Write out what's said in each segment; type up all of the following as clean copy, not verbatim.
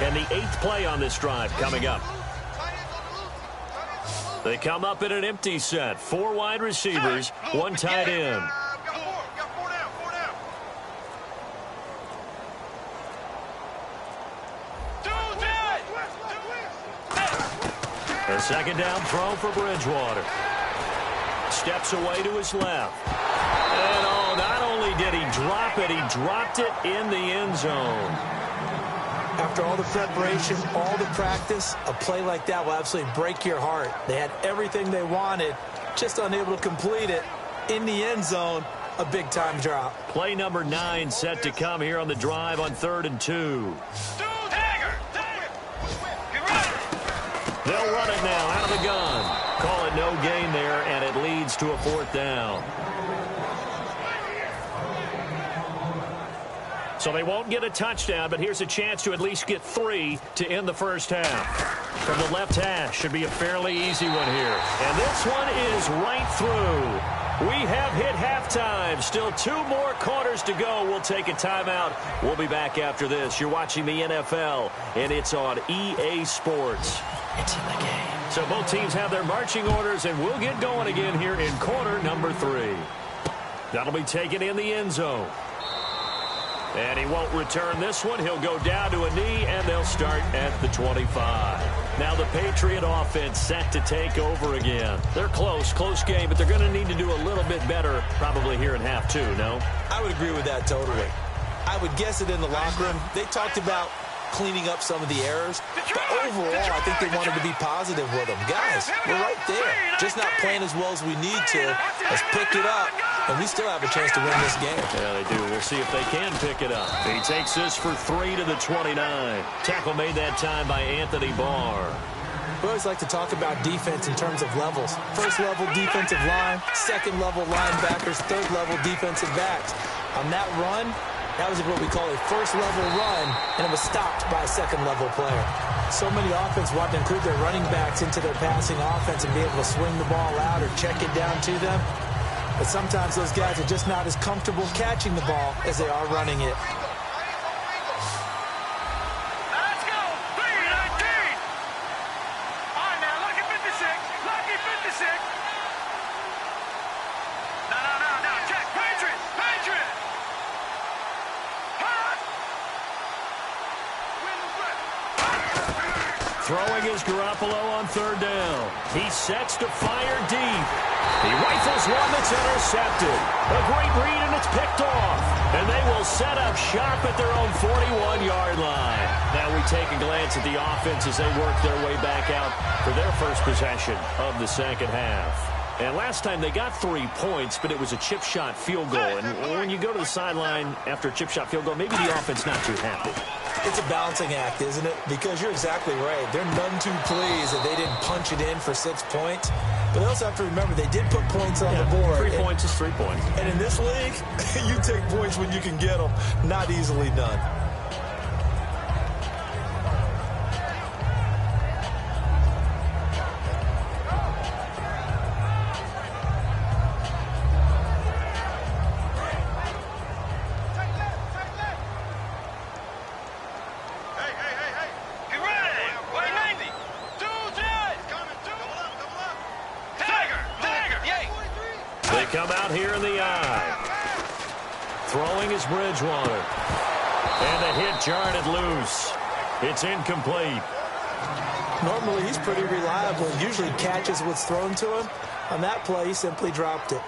And the 8th play on this drive coming up. They come up in an empty set. 4 wide receivers, 1 tight end. A second down throw for Bridgewater. Steps away to his left. And oh, not only did he drop it, he dropped it in the end zone. After all the preparation, all the practice, a play like that will absolutely break your heart. They had everything they wanted, just unable to complete it. In the end zone, a big-time drop. Play number 9 set to come here on the drive on 3rd and 2. They'll run it now out of the gun. Call it no gain there, and it leads to a 4th down. So they won't get a touchdown, but here's a chance to at least get 3 to end the first half. From the left hash, should be a fairly easy one here. And this one is right through. We have hit halftime. Still 2 more quarters to go. We'll take a timeout. We'll be back after this. You're watching the NFL, and it's on EA Sports. It's in the game. So both teams have their marching orders, and we'll get going again here in quarter number 3. That'll be taken in the end zone. And he won't return this one. He'll go down to a knee, and they'll start at the 25. Now the Patriot offense set to take over again. They're close game, but they're going to need to do a little bit better probably here in half 2, no? I would agree with that totally. I would guess it in the locker room. They talked about cleaning up some of the errors, but overall, I think they wanted to be positive with them. Guys, we're right there. Just not playing as well as we need to. Let's pick it up, and we still have a chance to win this game. Yeah, they do. We'll see if they can pick it up. He takes this for 3 to the 29. Tackle made that time by Anthony Barr. We always like to talk about defense in terms of levels. First level defensive line, second level linebackers, third level defensive backs. On that run, that was what we call a first-level run, and it was stopped by a second-level player. So many offense want to include their running backs into their passing offense and be able to swing the ball out or check it down to them. But sometimes those guys are just not as comfortable catching the ball as they are running it. Let's go! 3-19! All right, now, lucky 56. Lucky 56. No. Check. Patriot! Throwing is Garoppolo on 3rd down. He sets to fire deep. He rifles one that's intercepted. A great read, and it's picked off. And they will set up shop at their own 41-yard line. Now we take a glance at the offense as they work their way back out for their first possession of the second half. And last time they got 3 points, but it was a chip shot field goal. And when you go to the sideline after a chip shot field goal, maybe the offense not too happy. It's a balancing act, isn't it? Because you're exactly right. They're none too pleased that they didn't punch it in for 6 points. But they also have to remember they did put points on the board. 3 points is 3 points. And in this league, you take points when you can get them. Not easily done. Come out here in the eye. Throwing is Bridgewater. And the hit jarred it loose. It's incomplete. Normally, he's pretty reliable. Usually catches what's thrown to him. On that play, he simply dropped it.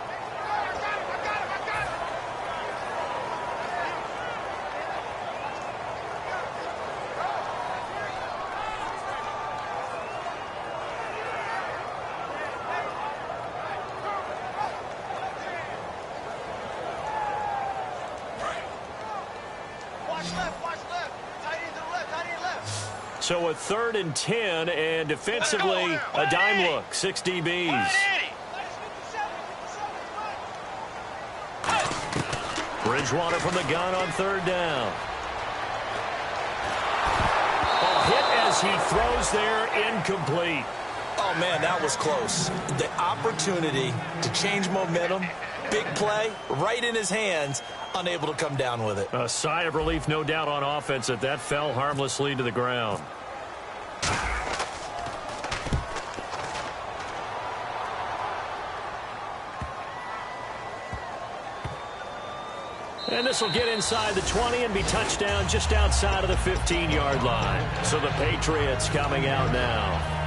So a 3rd and 10, and defensively, a dime look, 6 DBs. Bridgewater from the gun on 3rd down. A hit as he throws there, incomplete. Oh, man, that was close. The opportunity to change momentum, big play right in his hands, unable to come down with it. A sigh of relief, no doubt, on offense that fell harmlessly to the ground. And this will get inside the 20 and be touchdown just outside of the 15-yard line. So the Patriots coming out now.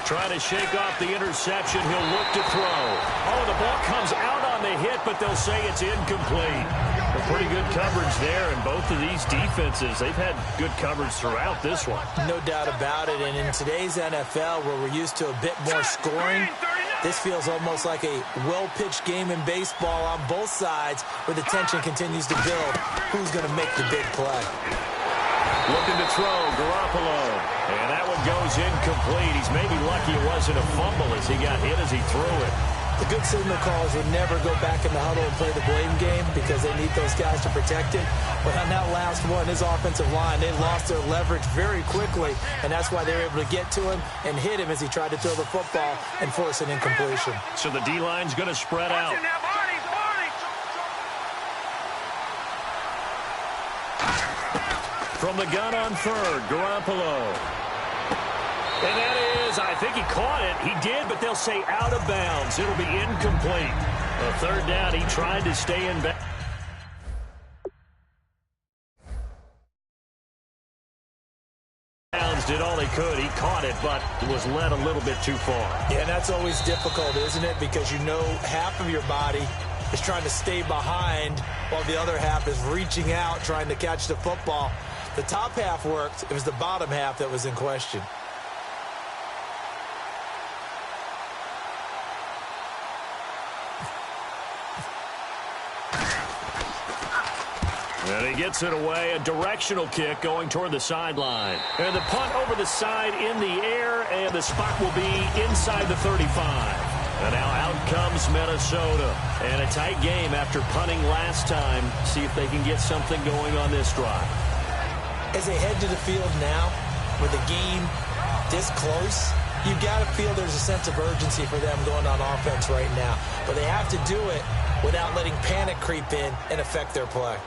Trying to shake off the interception. He'll look to throw. Oh, the ball comes out on the hit, but they'll say it's incomplete. A pretty good coverage there, and both of these defenses, they've had good coverage throughout this one. No doubt about it, and in today's NFL, where we're used to a bit more scoring, this feels almost like a well-pitched game in baseball on both sides, where the tension continues to build. Who's going to make the big play? Looking to throw, Garoppolo. And that one goes incomplete. He's maybe lucky it wasn't a fumble as he got hit as he threw it. The good signal calls would never go back in the huddle and play the blame game because they need those guys to protect him. But on that last one, his offensive line, they lost their leverage very quickly, and that's why they were able to get to him and hit him as he tried to throw the football and force an incompletion. So the D-line's going to spread out. From the gun on third, Garoppolo. And that is, I think he caught it. He did, but they'll say out of bounds. It'll be incomplete. A third down, he tried to stay in bounds. Did all he could. He caught it, but was led a little bit too far. Yeah, and that's always difficult, isn't it? Because you know half of your body is trying to stay behind while the other half is reaching out, trying to catch the football. The top half worked. It was the bottom half that was in question. And he gets it away, a directional kick going toward the sideline. And the punt over the side in the air, and the spot will be inside the 35. And now out comes Minnesota. And a tight game after punting last time. See if they can get something going on this drive. As they head to the field now, with the game this close, you got to feel there's a sense of urgency for them going on offense right now. But they have to do it without letting panic creep in and affect their play.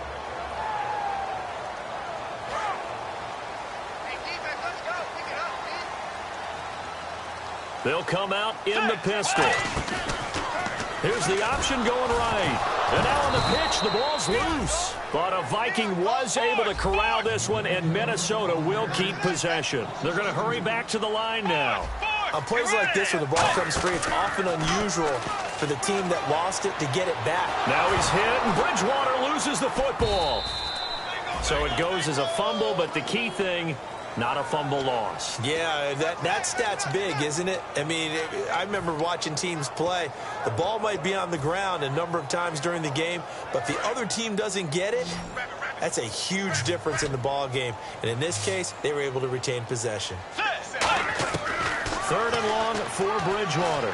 They'll come out in the pistol. Here's the option going right. And now on the pitch, the ball's loose. But a Viking was able to corral this one, and Minnesota will keep possession. They're going to hurry back to the line now. On plays like this where the ball comes free, it's often unusual for the team that lost it to get it back. Now he's hit, and Bridgewater loses the football. So it goes as a fumble, but the key thing, not a fumble loss. Yeah, that stat's big, isn't it? I mean, I remember watching teams play. The ball might be on the ground a number of times during the game, but the other team doesn't get it. That's a huge difference in the ball game. And in this case, they were able to retain possession. Third and long for Bridgewater.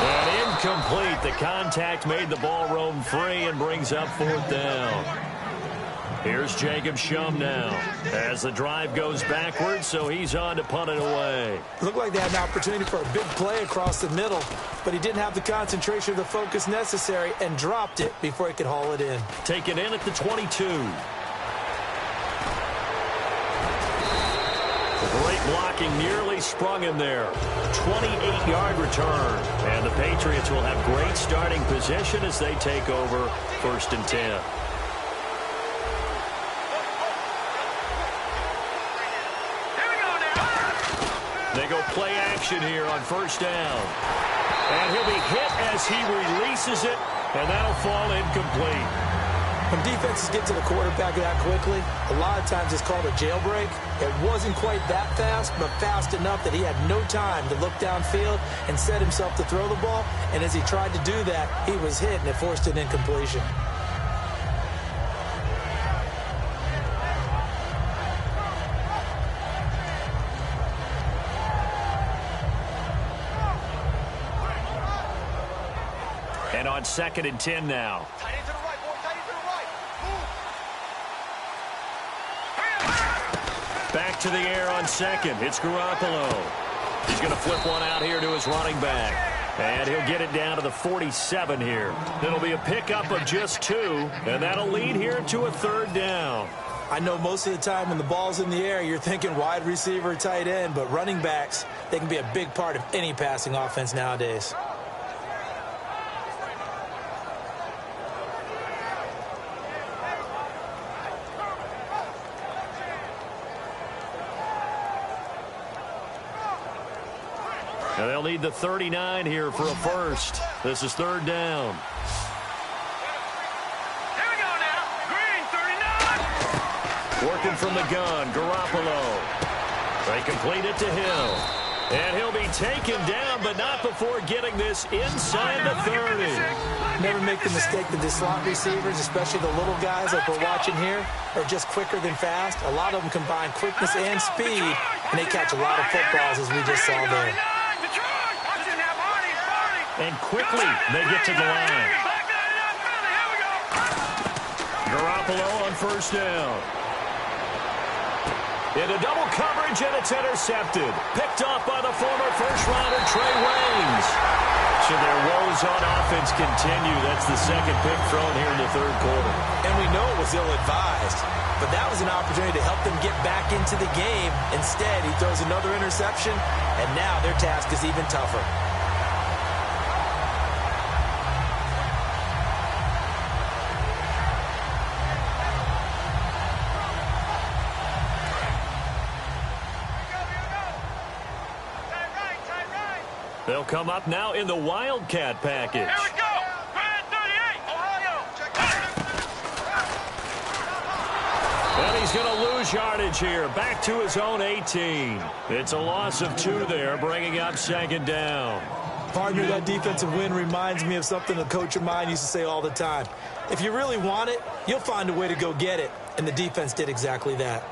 And incomplete. The contact made the ball roam free and brings up fourth down. Here's Jacob Shum now as the drive goes backwards, so he's on to punt it away. Looked like they had an opportunity for a big play across the middle, but he didn't have the concentration or the focus necessary and dropped it before he could haul it in. Taken in at the 22. Great blocking, nearly sprung him there. 28-yard return. And the Patriots will have great starting position as they take over 1st and 10. They go play action here on 1st down. And he'll be hit as he releases it, and that'll fall incomplete. When defenses get to the quarterback that quickly, a lot of times it's called a jailbreak. It wasn't quite that fast, but fast enough that he had no time to look downfield and set himself to throw the ball. And as he tried to do that, he was hit, and it forced an incompletion. on 2nd and 10 now. Tight end to the right, boy. Tight end to the right. Move. Back to the air on 2nd. It's Garoppolo. He's going to flip one out here to his running back. And he'll get it down to the 47 here. It'll be a pickup of just 2, and that'll lead here to a 3rd down. I know most of the time when the ball's in the air, you're thinking wide receiver, tight end, but running backs, they can be a big part of any passing offense nowadays. And they'll need the 39 here for a first. This is 3rd down. Here we go now. Green, 39. Working from the gun, Garoppolo. They complete it to Hill. And he'll be taken down, but not before getting this inside the 30. Never make the mistake that the slot receivers, especially the little guys like we're watching here, are just quicker than fast. A lot of them combine quickness and speed, and they catch a lot of footballs, as we just saw there. And quickly, they get to the line. Garoppolo on 1st down. Into double coverage, and it's intercepted. Picked off by the former first-rounder Trey Waynes. Should their woes on offense continue, that's the 2nd pick thrown here in the 3rd quarter. And we know it was ill-advised, but that was an opportunity to help them get back into the game. Instead, he throws another interception, and now their task is even tougher. They'll come up now in the Wildcat package. Here we go. Brand 38, Ohio. And he's going to lose yardage here. Back to his own 18. It's a loss of 2 there, bringing up 2nd down. Partner, that defensive win reminds me of something a coach of mine used to say all the time. If you really want it, you'll find a way to go get it. And the defense did exactly that.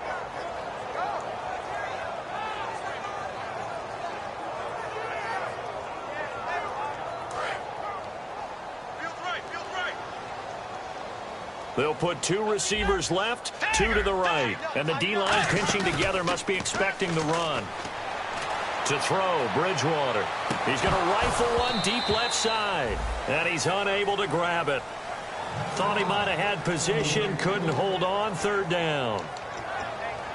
They'll put 2 receivers left, 2 to the right. And the D-line pinching together must be expecting the run. To throw, Bridgewater. He's going to rifle one deep left side. And he's unable to grab it. Thought he might have had position, couldn't hold on, 3rd down.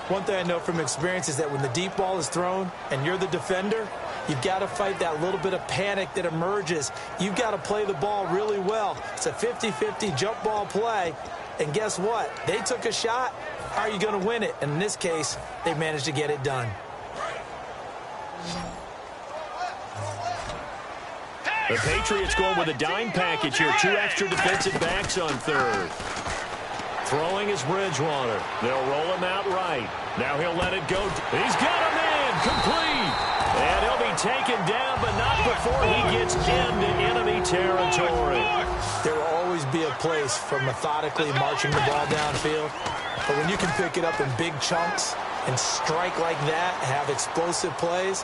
One thing I know from experience is that when the deep ball is thrown and you're the defender, you've got to fight that little bit of panic that emerges. You've got to play the ball really well. It's a 50-50 jump ball play. And guess what? They took a shot. How are you going to win it? And in this case, they managed to get it done. The Patriots going with a dime package here. 2 extra defensive backs on 3rd. Throwing is Bridgewater. They'll roll him out right. Now he'll let it go. He's got a man. Complete. And he'll be taken down, but not before he gets into enemy territory. There will always be a place for methodically marching the ball downfield. But when you can pick it up in big chunks and strike like that, have explosive plays,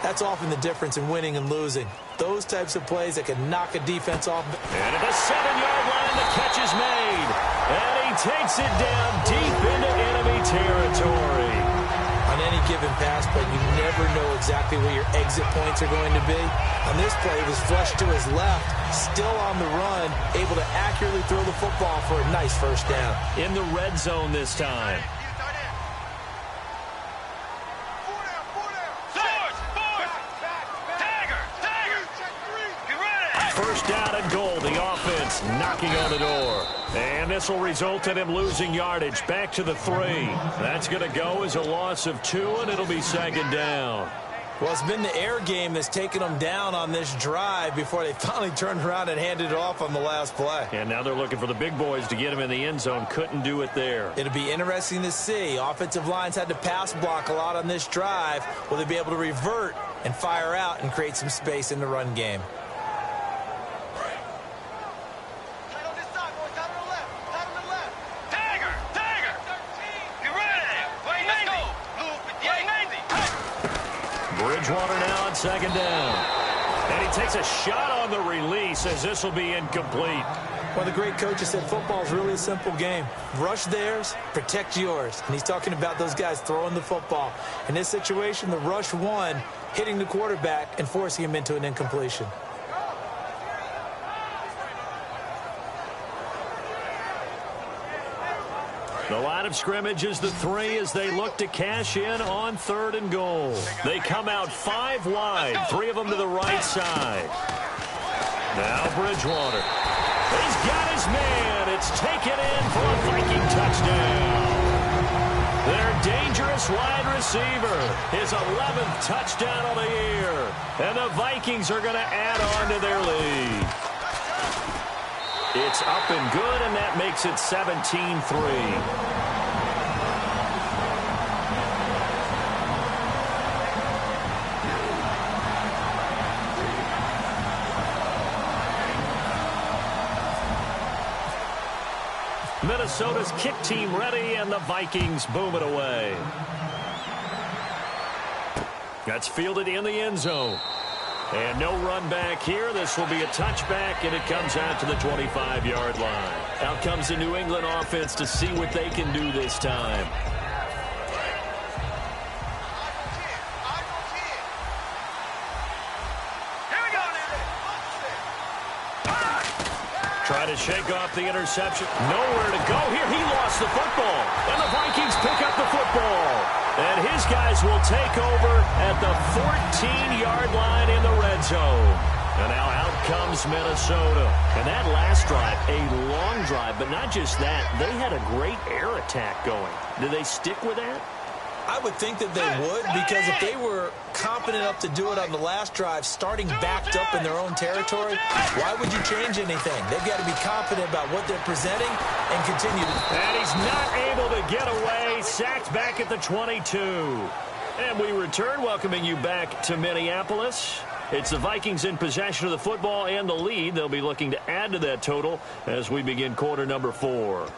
that's often the difference in winning and losing. Those types of plays that can knock a defense off. And at the 7-yard line, the catch is made. And he takes it down deep into enemy territory. On any given pass play, you never know exactly where your exit points are going to be. On this play, he was flushed to his left, still on the run, able to accurately throw the football for a nice 1st down. In the red zone this time. First down and goal. The offense knocking on the door. And this will result in him losing yardage. Back to the 3. That's going to go as a loss of 2, and it'll be 2nd down. Well, it's been the air game that's taken them down on this drive before they finally turned around and handed it off on the last play. And now they're looking for the big boys to get him in the end zone. Couldn't do it there. It'll be interesting to see. Offensive lines had to pass block a lot on this drive. Will they be able to revert and fire out and create some space in the run game? Bridgewater now on 2nd down. And he takes a shot on the release as this will be incomplete. One of the great coaches said football is really a simple game. Rush theirs, protect yours. And he's talking about those guys throwing the football. In this situation, the rush won, hitting the quarterback and forcing him into an incompletion. The line of scrimmage is the 3 as they look to cash in on 3rd and goal. They come out 5 wide, 3 of them to the right side. Now Bridgewater. He's got his man. It's taken in for a Viking touchdown. Their dangerous wide receiver, his 11th touchdown of the year. And the Vikings are going to add on to their lead. It's up and good, and that makes it 17-3. Minnesota's kick team ready, and the Vikings boom it away. That's fielded in the end zone. And no run back here. This will be a touchback, and it comes out to the 25-yard line. Out comes the New England offense to see what they can do this time. Try to shake off the interception. Nowhere to go here. He lost the football. And the Vikings pick up the football. And his guys will take over at the 14-yard line in the red zone. And now out comes Minnesota. And that last drive, a long drive, but not just that. They had a great air attack going. Do they stick with that? I would think that they would, because if they were confident enough to do it on the last drive, starting backed up in their own territory, why would you change anything? They've got to be confident about what they're presenting and continue to. And he's not able to get away. Sacked back at the 22. And we return, welcoming you back to Minneapolis. It's the Vikings in possession of the football and the lead. They'll be looking to add to that total as we begin quarter number 4.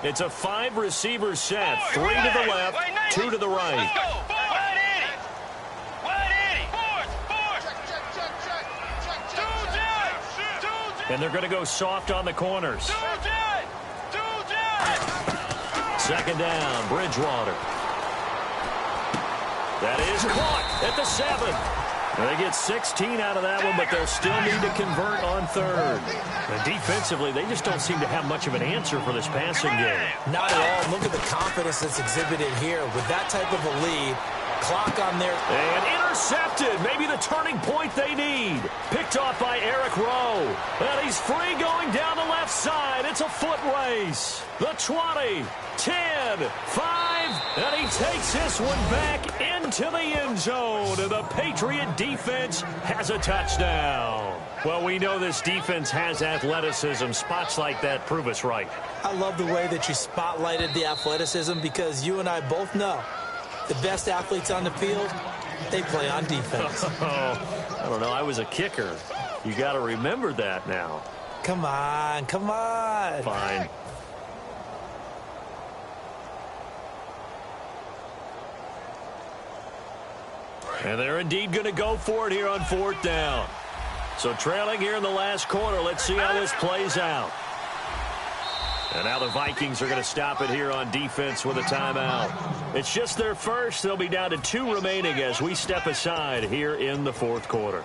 It's a 5-receiver set. 3 to the left, 2 to the right. And they're going to go soft on the corners. Second down, Bridgewater. That is caught at the 7. They get 16 out of that one, but they'll still need to convert on 3rd. And defensively, they just don't seem to have much of an answer for this passing game. Not at all. Look at the confidence that's exhibited here. With that type of a lead, clock on there. And intercepted. Maybe the turning point they need. Picked off by Eric Rowe. And he's free going down the left side. It's a foot race. The 20, 10, 5, and he takes this one back into the end zone. And the Patriot defense has a touchdown. Well, we know this defense has athleticism. Spots like that prove us right. I love the way that you spotlighted the athleticism, because you and I both know the best athletes on the field, they play on defense. I don't know. I was a kicker. You got to remember that now. Come on, come on. Fine. And they're indeed going to go for it here on 4th down. So trailing here in the last quarter. Let's see how this plays out. And now the Vikings are going to stop it here on defense with a timeout. It's just their first. They'll be down to 2 remaining as we step aside here in the 4th quarter.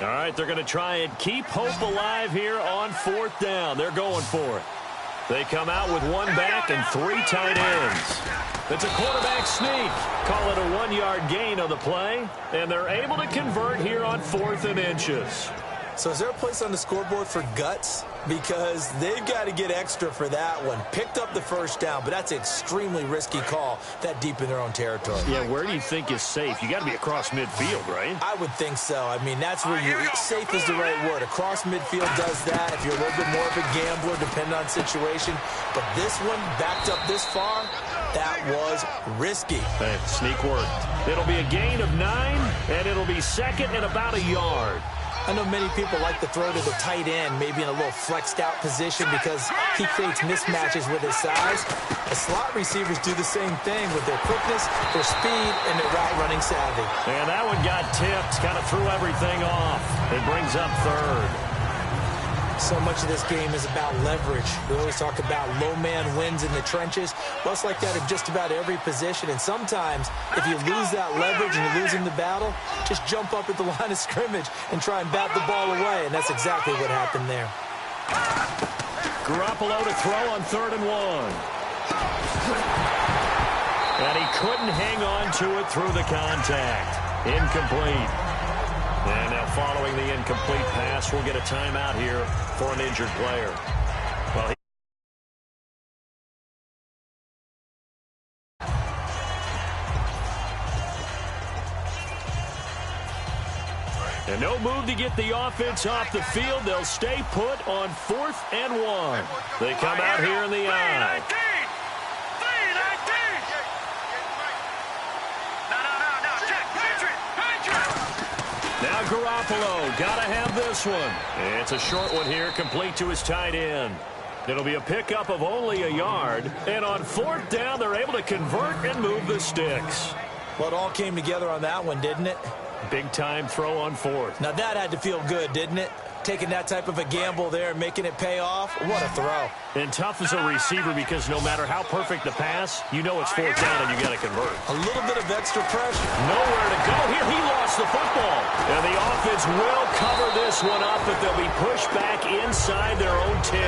All right, they're going to try and keep hope alive here on 4th down. They're going for it. They come out with 1 back and 3 tight ends. It's a quarterback sneak. Call it a 1-yard gain on the play. And they're able to convert here on 4th and inches. So is there a place on the scoreboard for guts? Because they've got to get extra for that one. Picked up the first down, but that's an extremely risky call that deep in their own territory. Yeah, where do you think is safe? You got to be across midfield, right? I would think so. I mean, that's where safe is the right word. Across midfield does that. If you're a little bit more of a gambler, depending on situation. But this one, backed up this far, that was risky. Hey, sneak work. It'll be a gain of 9, and it'll be second and about a yard. I know many people like to throw to the tight end, maybe in a little flexed out position because he creates mismatches with his size. The slot receivers do the same thing with their quickness, their speed, and their route running savvy. And that one got tipped, kind of threw everything off. It brings up third. So much of this game is about leverage. We always talk about low man wins in the trenches. Well, it's like that in just about every position. And sometimes, if you lose that leverage and you're losing the battle, just jump up at the line of scrimmage and try and bat the ball away. And that's exactly what happened there. Garoppolo to throw on 3rd and 1. And he couldn't hang on to it through the contact. Incomplete. And now following the incomplete pass, we'll get a timeout here for an injured player. Well, and no move to get the offense off the field. They'll stay put on 4th and 1. They come out here in the eye. Now Garoppolo, gotta have this one. It's a short one here, complete to his tight end. It'll be a pickup of only a yard. And on 4th down, they're able to convert and move the sticks. Well, it all came together on that one, didn't it? Big-time throw on 4th. Now that had to feel good, didn't it? Taking that type of a gamble there and making it pay off. What a throw. And tough as a receiver because no matter how perfect the pass, you know it's 4th down and you got to convert. A little bit of extra pressure. Nowhere to go. Here he lost the football. And the offense will cover this one up, but they'll be pushed back inside their own 10.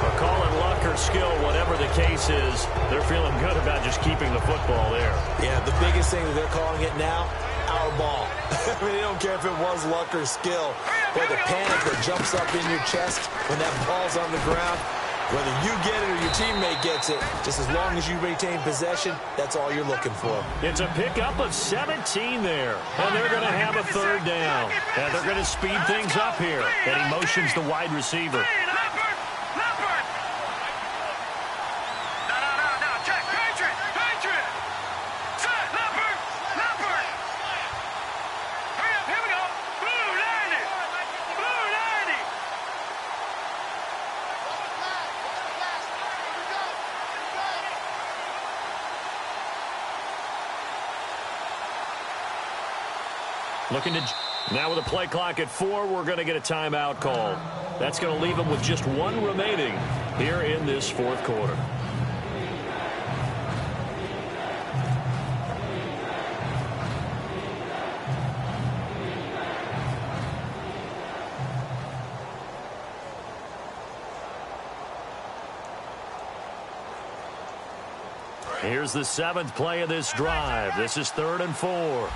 But call it luck or skill, whatever the case is, they're feeling good about just keeping the football there. Yeah, the biggest thing that they're calling it now, our ball. I mean, they don't care if it was luck or skill. But the panic that jumps up in your chest when that ball's on the ground, whether you get it or your teammate gets it, just as long as you retain possession, that's all you're looking for. It's a pickup of 17 there. And they're going to have a 3rd down. And they're going to speed things up here. And he motions the wide receiver. Now with a play clock at 4, we're going to get a timeout call. That's going to leave them with just 1 remaining here in this 4th quarter. Here's the 7th play of this drive. This is 3rd and 4.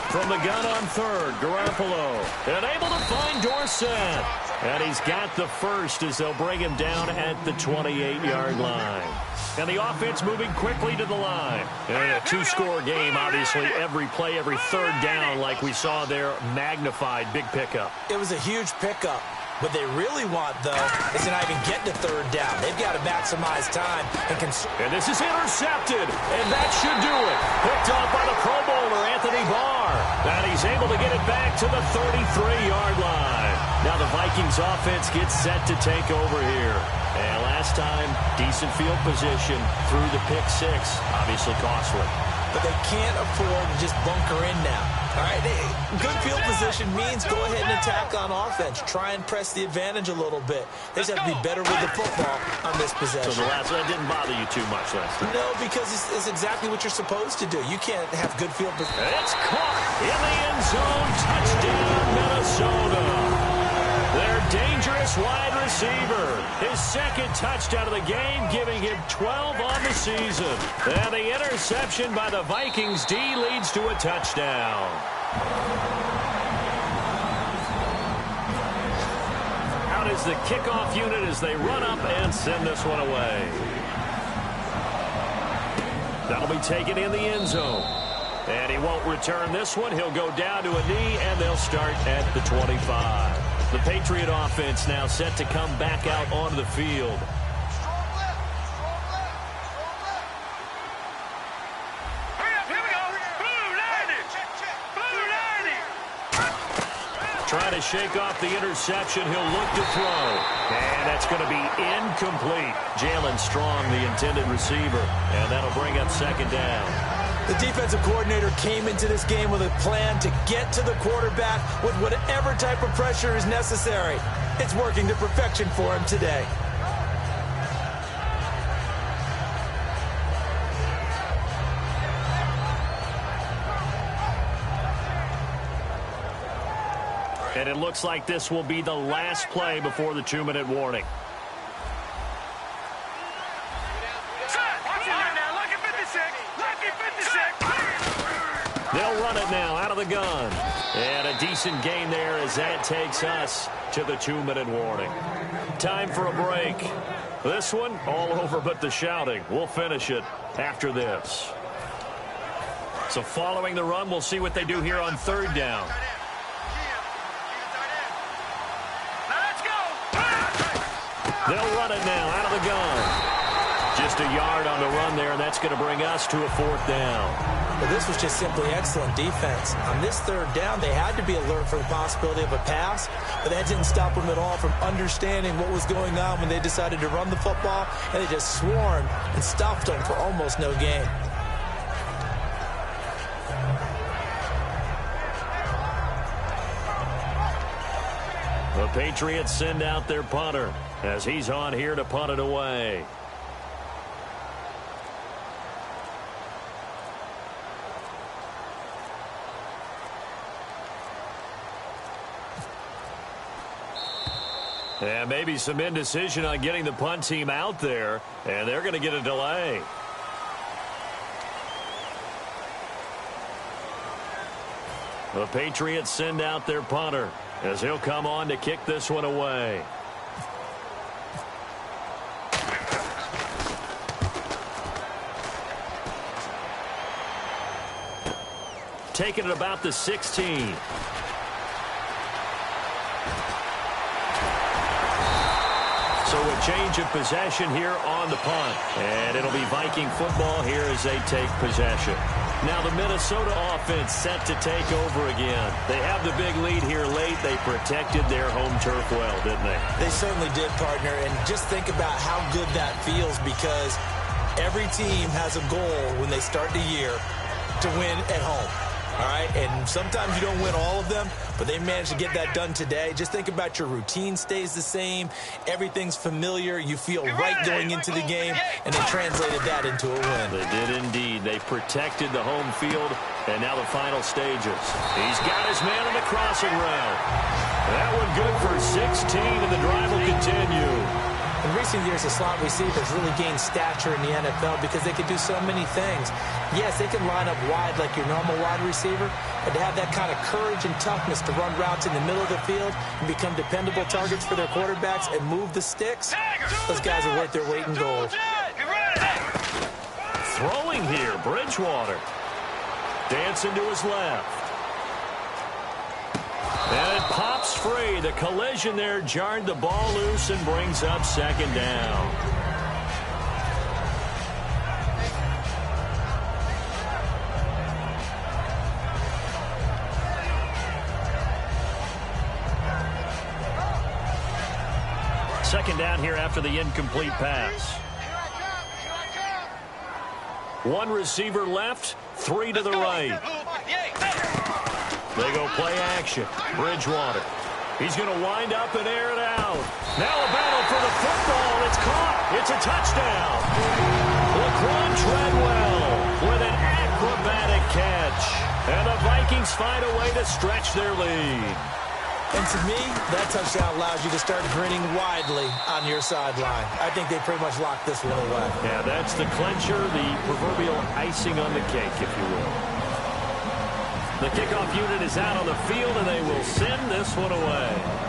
From the gun on 3rd, Garoppolo, and able to find Dorsett. And he's got the first as they'll bring him down at the 28-yard line. And the offense moving quickly to the line. And a 2-score game, obviously, every play, every 3rd down, like we saw there, magnified, big pickup. It was a huge pickup. What they really want, though, is to not even get to 3rd down. They've got to maximize time. And this is intercepted, and that should do it. Picked off by the Pro Bowler, Anthony Barr. And he's able to get it back to the 33-yard line. Now the Vikings offense gets set to take over here. And last time, decent field position through the pick 6. Obviously costly. But they can't afford to just bunker in now. All right, good field position means go ahead and attack on offense. Try and press the advantage a little bit. They just have to be better with the football on this possession. So that didn't bother you too much last time? No, because it's exactly what you're supposed to do. You can't have good field position. It's caught in the end zone. Touchdown, Minnesota. Their dangerous wide receiver. His second touchdown of the game, giving him 12 on the season. And the interception by the Vikings D leads to a touchdown. Out is the kickoff unit as they run up and send this one away. That'll be taken in the end zone. And he won't return this one. He'll go down to a knee, and they'll start at the 25. The Patriot offense now set to come back out onto the field. Trying to shake off the interception. He'll look to throw. And that's going to be incomplete. Jalen Strong, the intended receiver. And that'll bring up second down. The defensive coordinator came into this game with a plan to get to the quarterback with whatever type of pressure is necessary. It's working to perfection for him today. And it looks like this will be the last play before the 2-minute warning. They'll run it now out of the gun. And a decent gain there as that takes us to the 2-minute warning. Time for a break. This one, all over but the shouting. We'll finish it after this. So following the run, we'll see what they do here on third down. They'll run it now out of the gun. Just a yard on the run there, and that's going to bring us to a fourth down. But this was just simply excellent defense. On this third down, they had to be alert for the possibility of a pass, but that didn't stop them at all from understanding what was going on when they decided to run the football, and they just swarmed and stuffed them for almost no gain. The Patriots send out their punter as he's on here to punt it away. And maybe some indecision on getting the punt team out there, and they're going to get a delay. The Patriots send out their punter as he'll come on to kick this one away. Taking it about the 16. So a change of possession here on the punt. And it'll be Viking football here as they take possession. Now the Minnesota offense set to take over again. They have the big lead here late. They protected their home turf well, didn't they? They certainly did, partner. And just think about how good that feels, because every team has a goal when they start the year to win at home. All right, and sometimes you don't win all of them, but they managed to get that done today. Just think about your routine stays the same. Everything's familiar. You feel right going into the game, and they translated that into a win. They did indeed. They protected the home field, and now the final stages. He's got his man on the crossing route. That one good for 16, and the drive will continue. In recent years, the slot receivers really gained stature in the NFL because they could do so many things. Yes, they can line up wide like your normal wide receiver, but to have that kind of courage and toughness to run routes in the middle of the field and become dependable targets for their quarterbacks and move the sticks, those guys are worth their weight in gold. Throwing here, Bridgewater. Dancing to his left. And it pops free. The collision there jarred the ball loose and brings up second down. Second down here after the incomplete pass. One receiver left, three to the right. They go play action. Bridgewater. He's going to wind up and air it out. Now a battle for the football. It's caught. It's a touchdown. Laquan Treadwell with an acrobatic catch. And the Vikings find a way to stretch their lead. And to me, that touchdown allows you to start grinning widely on your sideline. I think they pretty much locked this one away. Yeah, that's the clincher, the proverbial icing on the cake, if you will. The kickoff unit is out on the field, and they will send this one away.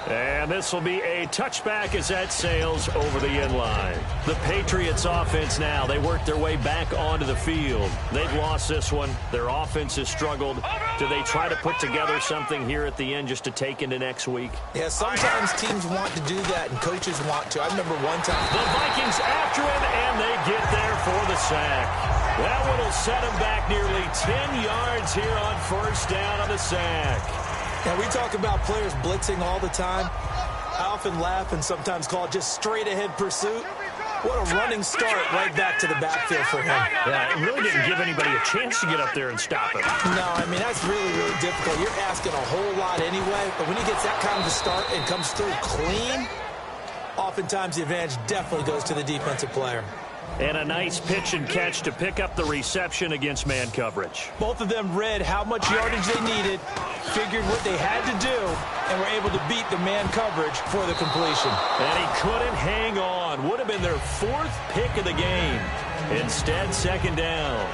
And this will be a touchback as that sails over the end line. The Patriots offense now, they work their way back onto the field. They've lost this one. Their offense has struggled. Do they try to put together something here at the end just to take into next week? Yeah, sometimes teams want to do that and coaches want to. I remember one time. The Vikings after him, and they get there for the sack. That one will set him back nearly 10 yards here on first down on the sack. Now, we talk about players blitzing all the time. I often laugh and sometimes call it just straight-ahead pursuit. What a running start right back to the backfield for him. Yeah, it really didn't give anybody a chance to get up there and stop him. No, I mean, that's really, really difficult. You're asking a whole lot anyway, but when he gets that kind of a start and comes through clean, oftentimes the advantage definitely goes to the defensive player. And a nice pitch and catch to pick up the reception against man coverage. Both of them read how much yardage they needed, figured what they had to do, and were able to beat the man coverage for the completion. And he couldn't hang on. Would have been their fourth pick of the game. Instead, second down.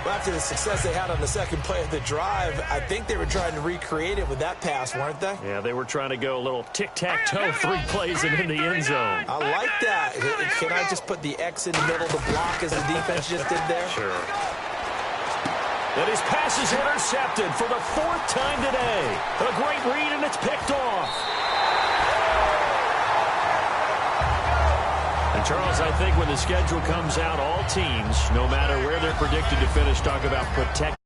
Well, after the success they had on the second play of the drive, I think they were trying to recreate it with that pass, weren't they? Yeah, they were trying to go a little tic-tac-toe, 3 plays and in the end zone. I like that. Can I just put the X in the middle of the block as the defense just did there? Sure. And his pass is intercepted for the 4th time today. A great read, and it's picked off. And Charles, I think when the schedule comes out, all teams, no matter where they're predicted to finish, talk about protect.